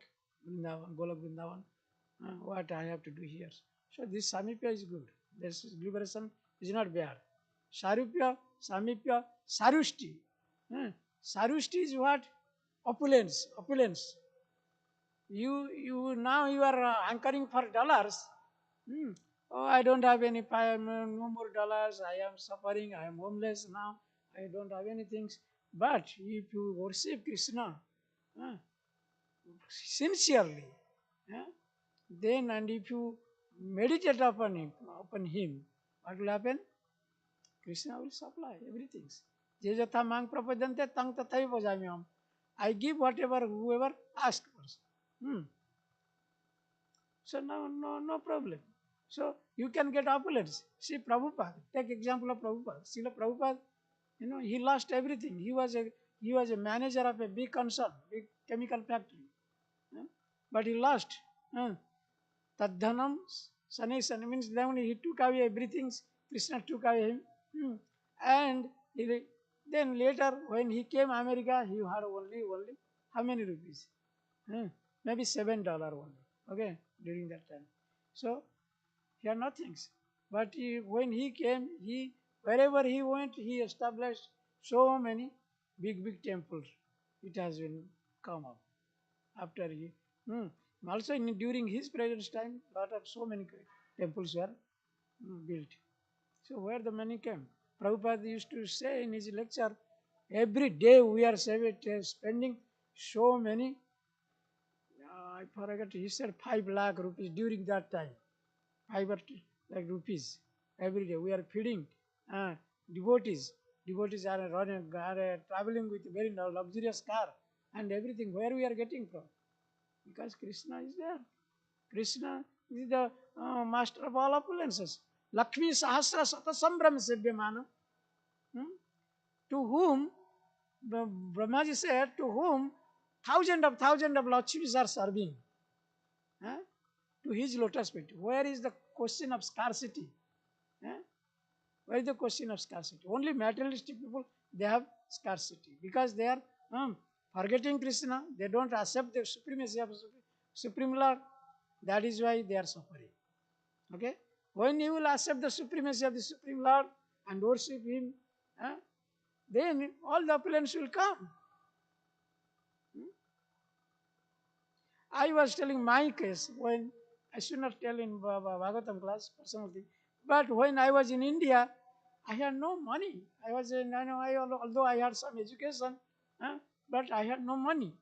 Vrindavan, Golok Vrindavan. What I have to do here. So this Samipya is good. This liberation is not bad. Sarupya, Samipya, Sarushti. Sarushti is what? Opulence. Opulence. You now you are anchoring for dollars. Oh, I don't have any no more dollars. I am suffering. I am homeless now. I don't have anything. But if you worship Krishna uh, sincerely, then and if you meditate upon him, what will happen? Krishna will supply everything. Je jatha mang prapadante tang tathai bhajamyam. I give whatever whoever asks for. So no problem. So you can get opulence. See Prabhupada. Take example of Prabhupada. Srila Prabhupada, he lost everything. He was a manager of a big concern, big chemical factory. But he lost. Tadhanam sanation means then he took away everything. Krishna took away him. And then later when he came America, he had only how many rupees? Maybe $7 only. Okay, during that time. So he had nothing. But when he came, wherever he went, he established so many big temples. It has been come up after he. Also during his presence time, lot of so many temples were built. So where the money came? Prabhupada used to say in his lecture, every day we are spending so many, I forgot, he said 5 lakh rupees during that time. 5 lakh rupees every day. We are feeding devotees. Devotees are traveling with very luxurious car and everything. Where we are getting from? Because Krishna is there. Krishna is the master of all opulences. Lakshmi Sahasra Sata Sambram Sevyamana. To whom, Brahmaji said, to whom thousand of Lakshmis are serving. To his lotus feet. Where is the question of scarcity? Where is the question of scarcity? Only materialistic people, they have scarcity. Because they are forgetting Krishna. They don't accept the supremacy of Supreme Lord. That is why they are suffering. Okay? When you will accept the supremacy of the Supreme Lord and worship Him, then all the opulence will come. I was telling my case when I should not tell in Bhagavatam class personally, but when I was in India, I had no money. I was although I had some education, but I had no money.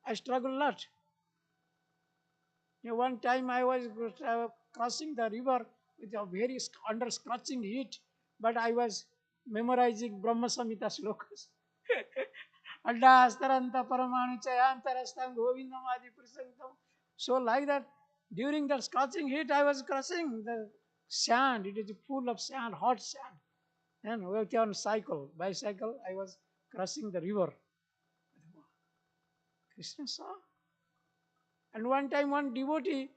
I struggled a lot. One time I was crossing the river with a very under scorching heat, but I was memorizing Brahma Samhita slokas. Adastaranta Paramanu Chayantarastam Govindamadi Prasantam. So like that, during the scorching heat, I was crossing the sand. It is full of sand, hot sand. And we on bicycle, I was crossing the river. Krishna saw. And one time one devotee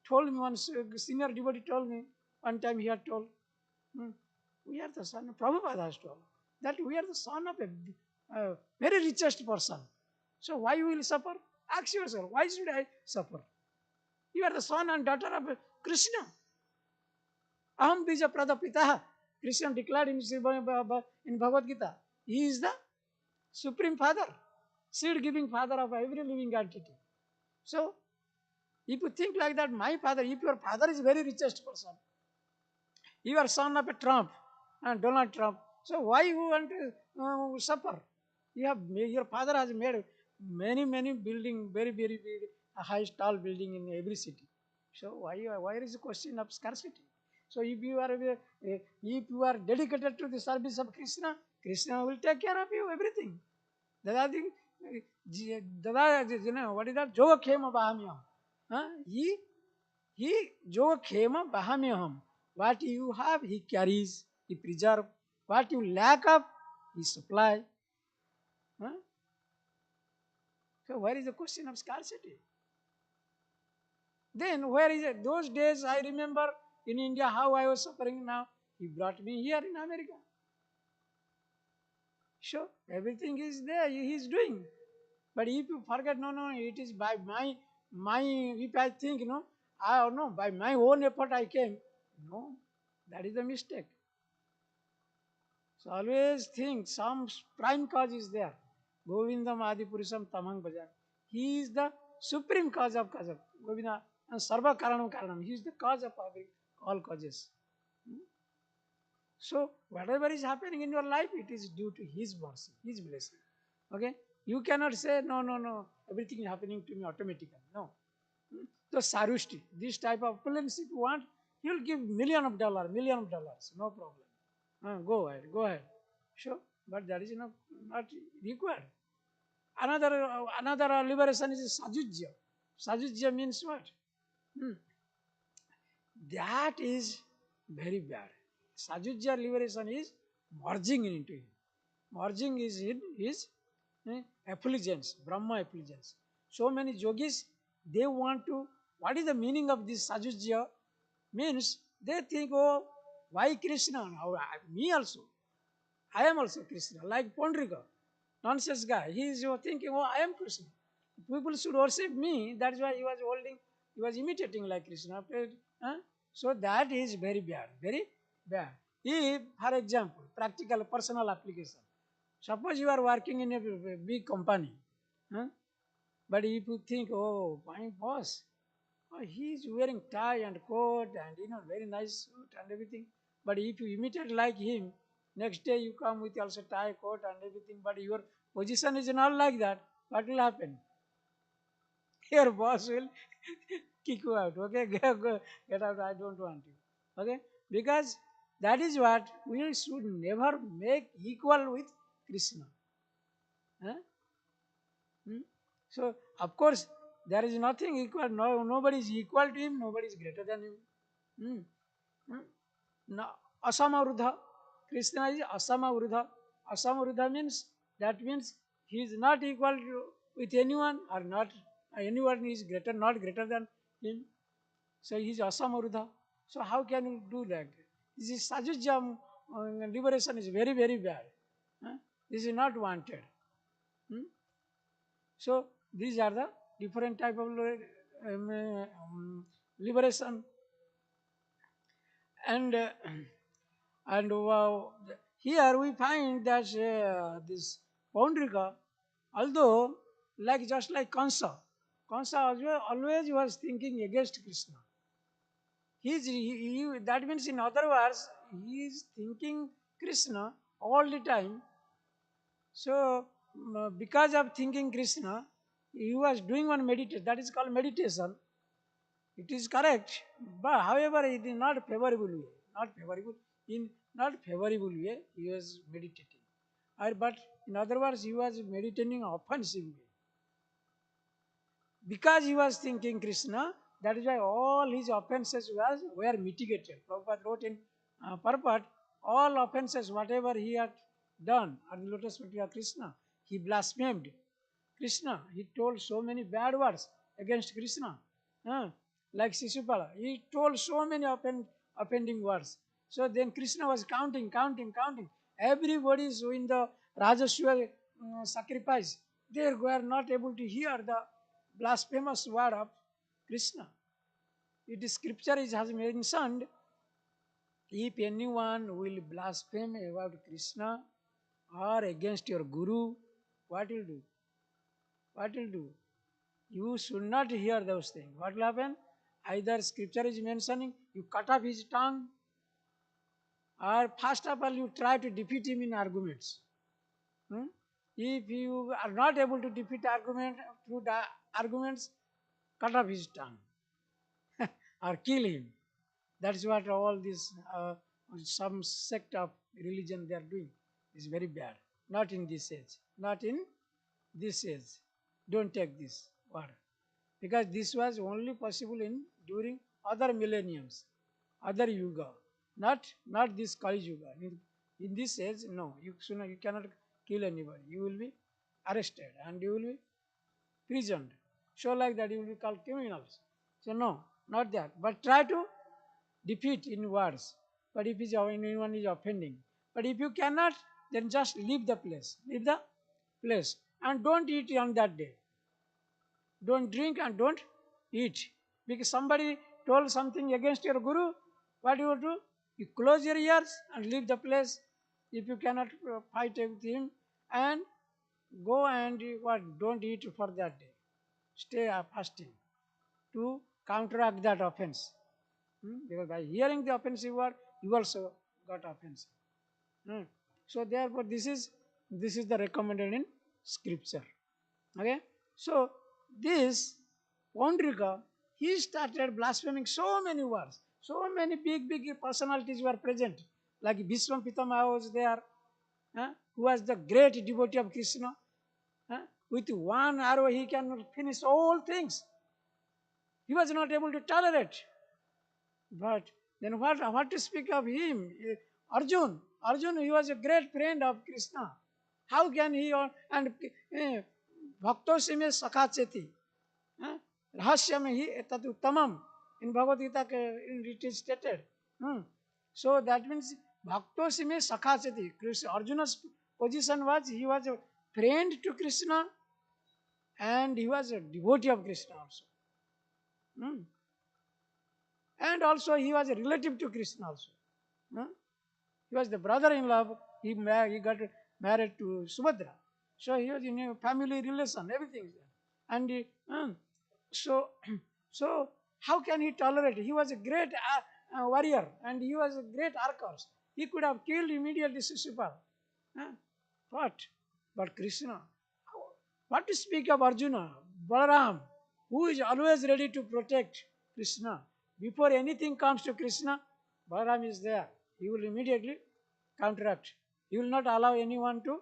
told me, one senior devotee told me, one time he had told, we are the son of Prabhupada has told, that we are the son of a very richest person. So why you will suffer? Ask yourself, why should I suffer? You are the son and daughter of Krishna. Aham bija pradapitaha. Krishna declared in Bhagavad Gita. He is the supreme father, seed-giving father of every living entity. So, if you think like that, my father, if your father is very richest person, you are son of a Trump and Donald Trump, so why you want to suffer? Your father has made many building, very big, high, tall building in every city. So why is the question of scarcity? So if you are dedicated to the service of Krishna, Krishna will take care of you everything. Dada, what is that? Joga khema bahamyam. He joga khema bahamyam. What you have, he carries, he preserve. What you lack of, he supply. Huh? So where is the question of scarcity? Then where is it? Those days I remember in India how I was suffering now. He brought me here in America. Sure, everything is there, he is doing. But if you forget, no, it is by my if I think, I don't know, by my own effort I came. No, that is a mistake. So always think some prime cause is there. Govindam Adipurusam Tamang Bhajan. He is the supreme cause of cause. Govinda and Sarva Karanam Karanam. He is the cause of all causes. So whatever is happening in your life, it is due to His mercy, His blessing. Okay? You cannot say, no, everything is happening to me automatically. No. So Sarushti, this type of opulence if you want, he will give million of dollars, no problem. Go ahead. Sure, but that is not required. Another liberation is sajujya. Sajujya means what? That is very bad. Sajujya liberation is merging into him. Merging is in his effulgence, Brahma effulgence. So many yogis, they want to, what is the meaning of this Sajujya? Means they think, oh, why Krishna? Me also. I am also Krishna, like Pondrika, nonsense guy. He is thinking, oh, I am Krishna. People should worship me. That is why he was imitating like Krishna. So that is very bad, very bad. If, for example, practical personal application, suppose you are working in a big company, but if you think, oh, my boss, he is wearing tie and coat and very nice suit and everything. But if you imitate like him, next day you come with also tie, coat and everything, but your position is not like that, what will happen? Your boss will kick you out. Okay, go, get out. I don't want you. Okay, because that is what we should never make equal with Krishna. Huh? So of course there is nothing equal. No, nobody is equal to him. Nobody is greater than him. Hmm. Hmm. No, Asamavruddha. Krishna is Asamavruddha. Asamavruddha means he is not equal to, with anyone or not anyone is greater, not greater than him. So he is Asamavruddha. So how can you do that? This is Sajujya liberation is very, very bad. This is not wanted. So these are the different type of liberation, and here we find that this Paundrika, although just like Kansa always was thinking against Krishna. That means in other words, he is thinking Krishna all the time. So because of thinking Krishna, he was doing one meditation. That is called meditation. It is correct, but however, it is not favorable way. Not favorable way, he was meditating. But in other words, he was meditating offensive way. Because he was thinking Krishna, that is why all his offenses were mitigated. Prabhupada wrote in purport, all offenses, whatever he had done at the lotus feet of Krishna, he blasphemed Krishna. He told so many bad words against Krishna. Like Sisupala, he told so many offending words. So then Krishna was counting. Everybody is doing the Rajaswa sacrifice. They were not able to hear the blasphemous word of Krishna. It is scripture has mentioned, if anyone will blaspheme about Krishna or against your Guru, what will do? What will do? You should not hear those things. What will happen? Either scripture is mentioning, you cut off his tongue, or first of all, you try to defeat him in arguments. If you are not able to defeat arguments, cut off his tongue. or kill him. That's what all this some sect of religion they are doing. Is very bad. Not in this age. Not in this age. Don't take this word, because this was only possible in during other millenniums, other yuga, not this Kali yuga. In this age, no, you cannot kill anybody. You will be arrested and you will be prisoned. So like that you will be called criminals. So no, not that. But try to defeat in words. But if anyone is offending, but if you cannot, then just leave the place. Leave the place and don't eat on that day. Don't drink and don't eat. Because somebody told something against your guru, what you will do? You close your ears and leave the place if you cannot fight with him, and go and what? Don't eat for that day. Stay fasting to counteract that offense. Because by hearing the offensive word, you also got offensive. So therefore, this is the recommended in scripture. Okay. So this Pondrika, he started blaspheming so many words. So many big personalities were present. Like Bhishma Pitama was there, who was the great devotee of Krishna. With one arrow, he can finish all things. He was not able to tolerate. But then what to speak of him? Arjun, he was a great friend of Krishna. How can he, and Bhakto Sime Sakacheti. Rahasya mein hi tat uttamam. In Bhagavad Gita it is stated. So that means Bhakto Sime Sakacheti. Arjuna's position was, he was a friend to Krishna and he was a devotee of Krishna also. And also he was a relative to Krishna also. He was the brother-in-law. He got married to Subhadra. So he was in a family relation, everything is there. And so, so how can he tolerate? He was a great warrior and he was a great archer. He could have killed immediately Shishupal. But Krishna, what to speak of Arjuna, Balaram, who is always ready to protect Krishna. Before anything comes to Krishna, Balaram is there. He will immediately counteract. He will not allow anyone to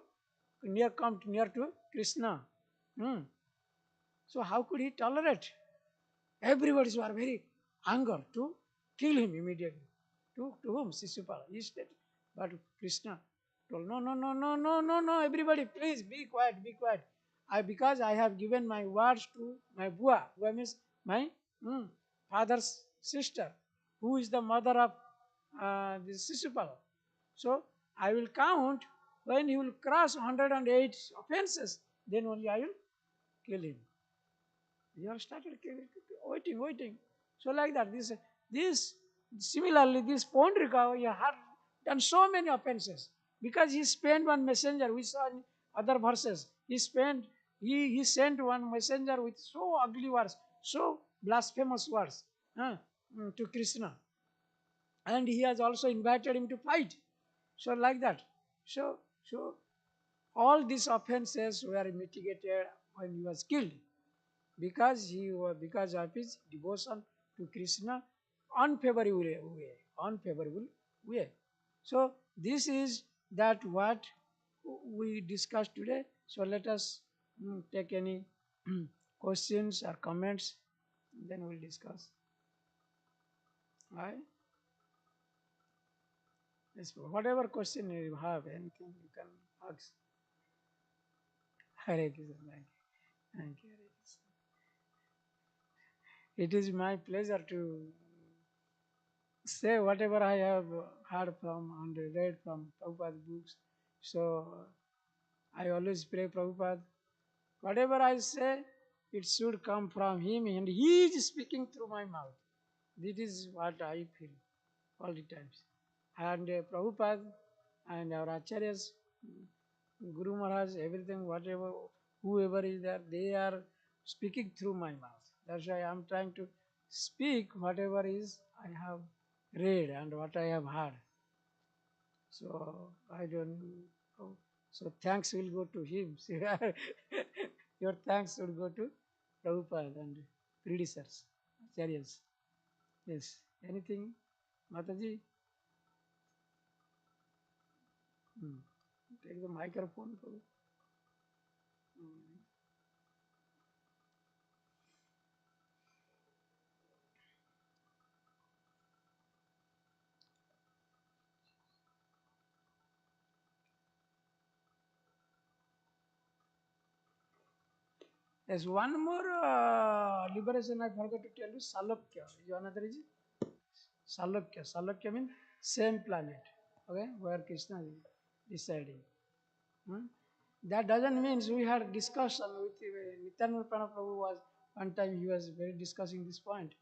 come near to Krishna. So how could he tolerate? Everybody were very anger to kill him immediately. To whom? Sisupala. He said, but Krishna told, no, everybody, please be quiet, be quiet. Because I have given my words to my Bua. Bua means my father's sister, who is the mother of this Sisupala. So I will count when he will cross 108 offenses, then only I will kill him. You have started waiting. So like that, this similarly, this Pondrika, he had done so many offenses because he sent one messenger. We saw in other verses. He sent one messenger with so ugly words, so blasphemous words to Krishna, and he has also invited him to fight. So like that. So all these offenses were mitigated when he was killed, because of his devotion to Krishna, unfavorable way. So this is that what we discussed today. So let us take any questions or comments, then we'll discuss. Right? Yes, whatever question you have, anything you can ask. Hare Krishna. Thank you. Hare Krishna. It is my pleasure to say whatever I have heard from and read from Prabhupada's books. So I always pray Prabhupada, whatever I say, it should come from him and he is speaking through my mouth. This is what I feel all the times. And Prabhupada and our Acharyas, Guru Maharaj, everything, whatever, whoever is there, they are speaking through my mouth. That's why I am trying to speak whatever is I have read and what I have heard. So I don't know. So thanks will go to him. Your thanks will go to Prabhupada and predecessors, Acharyas. Yes. Anything, Mataji? Hmm. Take the microphone. Prabhu. There's one more liberation I forgot to tell you. Salokya is another is Salokya. Salokya means same planet. Okay, where Krishna is residing. Hmm? That doesn't mean we had discussion with Nityananda Prabhu was one time he was very discussing this point.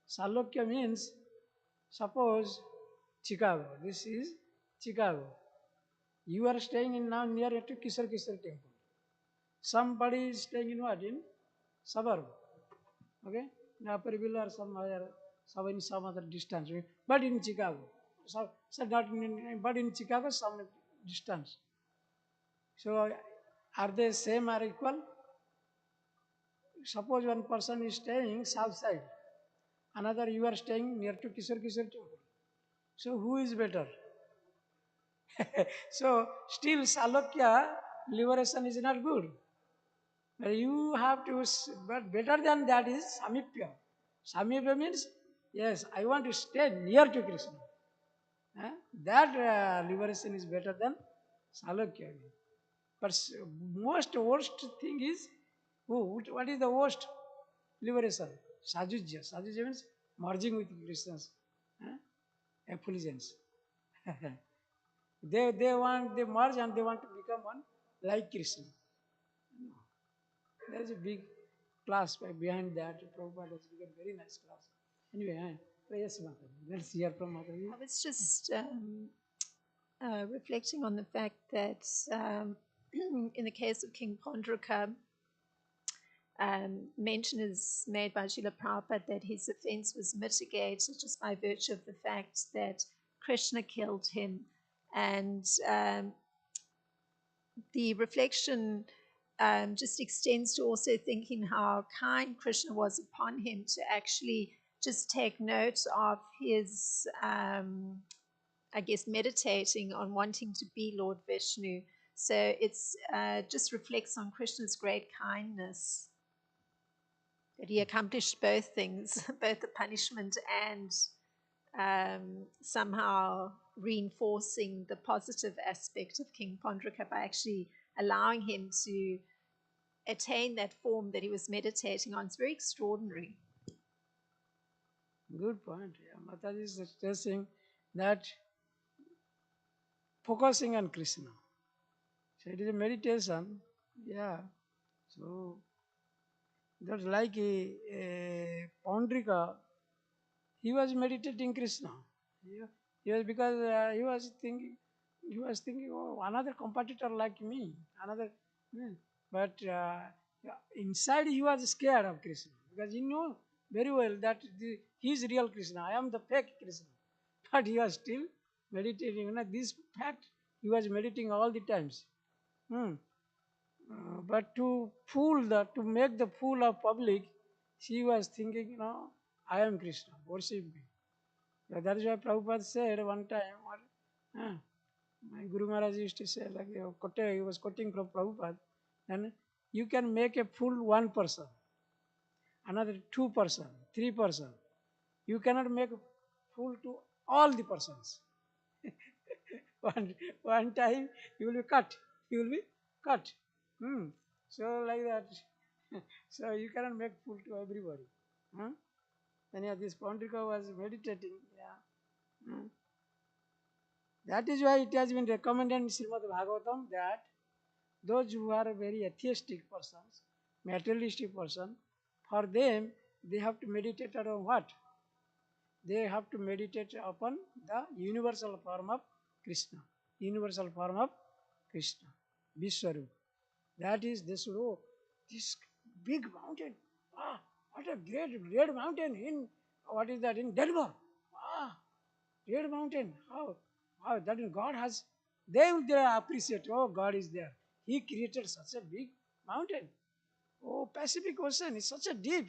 Salokya means suppose Chicago. This is Chicago. You are staying in now near to Kisar temple. Somebody is staying in what? In suburb. Okay? Now Periville or some other distance. But in Chicago. So not but in Chicago some distance. So are they same or equal? Suppose one person is staying south side, another you are staying near to Kisar temple. So who is better? So still Salokya liberation is not good. But you have to, but better than that is Samipya. Samipya means, yes, I want to stay near to Krishna. That liberation is better than Salokya. But most worst thing is, what is the worst liberation? Sajujya. Sajujya means merging with Krishna's effulgence. they merge and they want to become one like Krishna. There is a big class behind that. Prabhupada has given very nice class. Anyway, yes, Mataji. Let's hear from Mataji.
I was just reflecting on the fact that in the case of King Pondraka, mention is made by Srila Prabhupada that his offense was mitigated just by virtue of the fact that Krishna killed him. And the reflection just extends to also thinking how kind Krishna was upon him to actually just take note of his, I guess, meditating on wanting to be Lord Vishnu. So it's just reflects on Krishna's great kindness that he accomplished both things, both the punishment and somehow reinforcing the positive aspect of King Pondraka by actually allowing him to attain that form that he was meditating on. It's very extraordinary.
Good point. Yeah, Mataji is stressing that focusing on Krishna. So it is a meditation. Yeah. So that's like Paundrika, he was meditating Krishna. He was because he was thinking, oh, another competitor like me, another. But yeah, inside he was scared of Krishna because he knew very well that he is real Krishna. I am the fake Krishna. But he was still meditating. This fact he was meditating all the times. Hmm. But to make the fool of public, she was thinking, I am Krishna, worship me. That is why Prabhupada said one time, my Guru Maharaj used to say, like he was quoting from Prabhupada, and you can make a fool one person, another two person, three person. You cannot make a fool to all the persons. one time you will be cut. You will be cut. So like that. So you cannot make fool to everybody. And yeah, this Pandrika was meditating. Yeah. That is why it has been recommended in Srimad Bhagavatam that those who are very atheistic persons, materialistic person, for them they have to meditate on what? They have to meditate upon the universal form of Krishna. Universal form of Krishna. Vishwarup. That is, they should, this big mountain. What a great red mountain in, what is that, in Denver. Red mountain. How that is God has, they will appreciate, God is there. He created such a big mountain. Pacific Ocean is such a deep.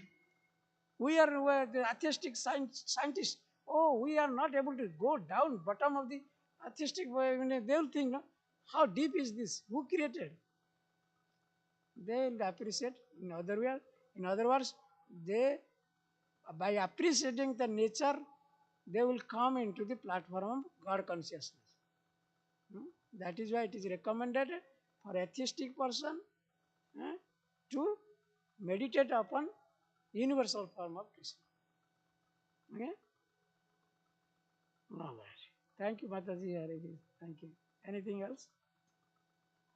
We are the atheistic scientists. Oh, we are not able to go down bottom of the atheistic. They will think, no, how deep is this? Who created? They will appreciate. In other words, they by appreciating the nature, they will come into the platform of God consciousness. That is why it is recommended for atheistic person to meditate upon universal form of Krishna. Okay? All right. Thank you, Mataji. Hari. Thank you. Anything else?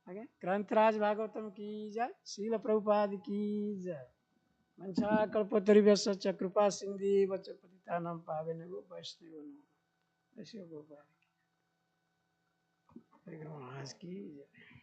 Okay. Grantaraj Bhagavatam ki jai. Srila Prabhupada ki jai. Mancha kalpatarivya cha kripa sindhi vacha patitanam pavenago vaishnava namo. Vaishnava Gopal. Hari Maharaj ki jai.